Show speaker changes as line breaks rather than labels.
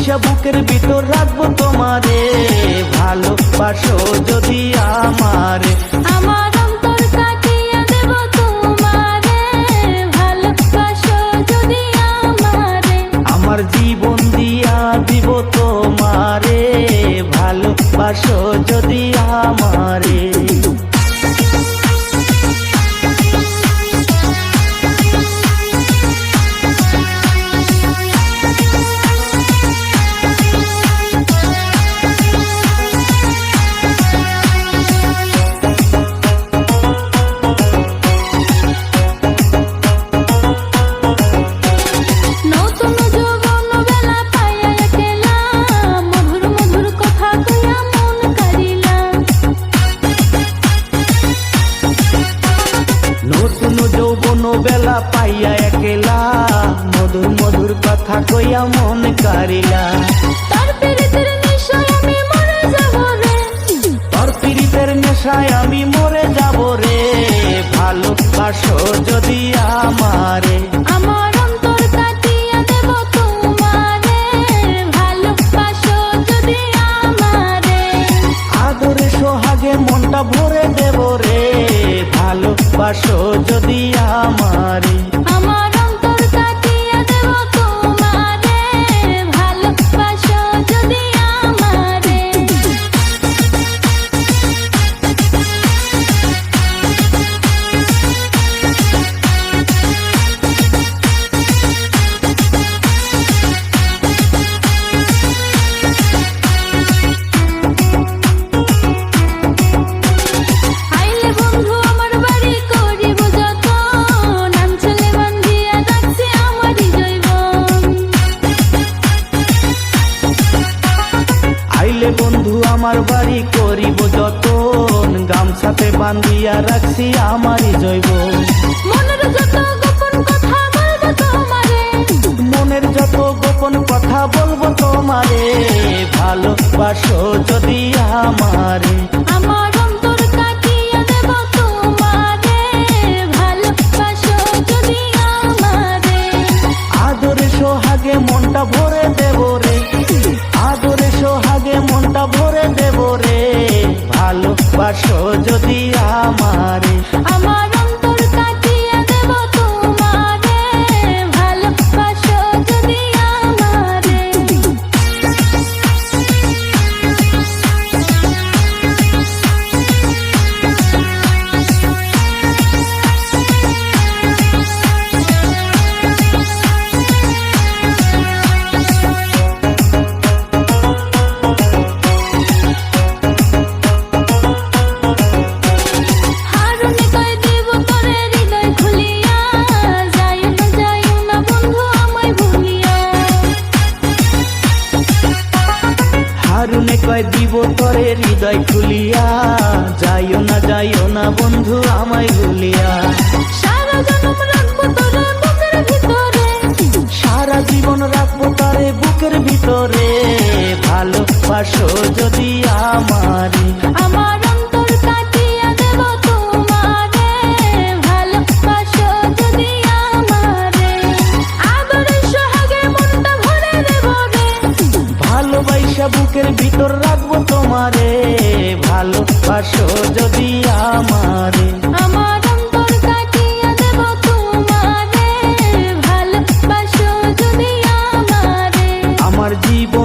ভালোবাসা বুকের ভিতর রাখবো তোমারে, ভালোবাসো যদি আমারে।
আমার অন্তর কাটিয়ে দেব তোমারে, ভালোবাসো যদি আমারে।
আমার জীবন দিয়া দিব তোমারে, ভালোবাসো যদি আমারে। বেলা পাইয়া একলা মধুর মধুর কথা কইয়া মন কারিলা।
তার পীড়িতের নেশায় আমি মরে যাব রে,
তোর পীড়িতের নেশায় আমি মরে যাব রে, ভালোবাসো যদি আমারে।
আমার অন্তর কাটিয়ে দেব তোমারে, ভালোবাসো যদি আমারে।
আদরে সোহাগে মনটা ভরে দেব রে, ভালোবাসো যদি আমারে।
আমার অন্তর কাটিয়ে দেব তোমারে, ভালোবাসো যদি আমারে। আইলে বন্ধু আমার বাড়ি করিব যতন, আঞ্চলে বান্ধিয়া রাখছি আমারই জৈবন।
আইলে বন্ধু আমার বাড়ি করিব যতন, গামছাতে বান্ধিয়া রাখছি আমারই জৈবন।
মনের যত গোপন কথা বলবো তোমারে,
মনের যত গোপন কথা বলবো তোমারে, ভালোবাসো যদি আমারে।
আমার অন্তর কাটিয়ে দেব তোমারে, ভালোবাসো যদি আমারে।
আদরে সোহাগে মনটা ভরে দেব রে, আদরে সোহাগে মনটা ভরে দেব রে, ভালোবাসো যদি আমারে।
আমার অন্তর কাটিয়ে দেব তোমারে, ভালোবাসো যদি আমারে। হারুনে কই দিব তোরে হৃদয় খুলিয়া, যাইও না বন্ধু আমায় ভুলিয়া।
হারুনে কয় দিব তোরে হৃদয় খুলিয়া, যাইও না বন্ধু আমায় ভুলিয়া।
সারা জনম রাখবো তোরে বুকের ভিতরে,
সারা জীবন রাখবো তারে বুকের ভিতরে, ভালোবাসো যদি আমারে।
আমার অন্তর কাটিয়ে দেব তোমারে, ভালোবাসো যদি আমারে। আদরে সোহাগে মনটা ভরে দেব রে,
ভালোবাসা বুকের ভিতর রাখবো তোমারে, ভালোবাসো যদি আমারে।
আমার অন্তর কাটিয়ে দেব তোমারে, ভালোবাসো যদি আমারে।
আমার জীবন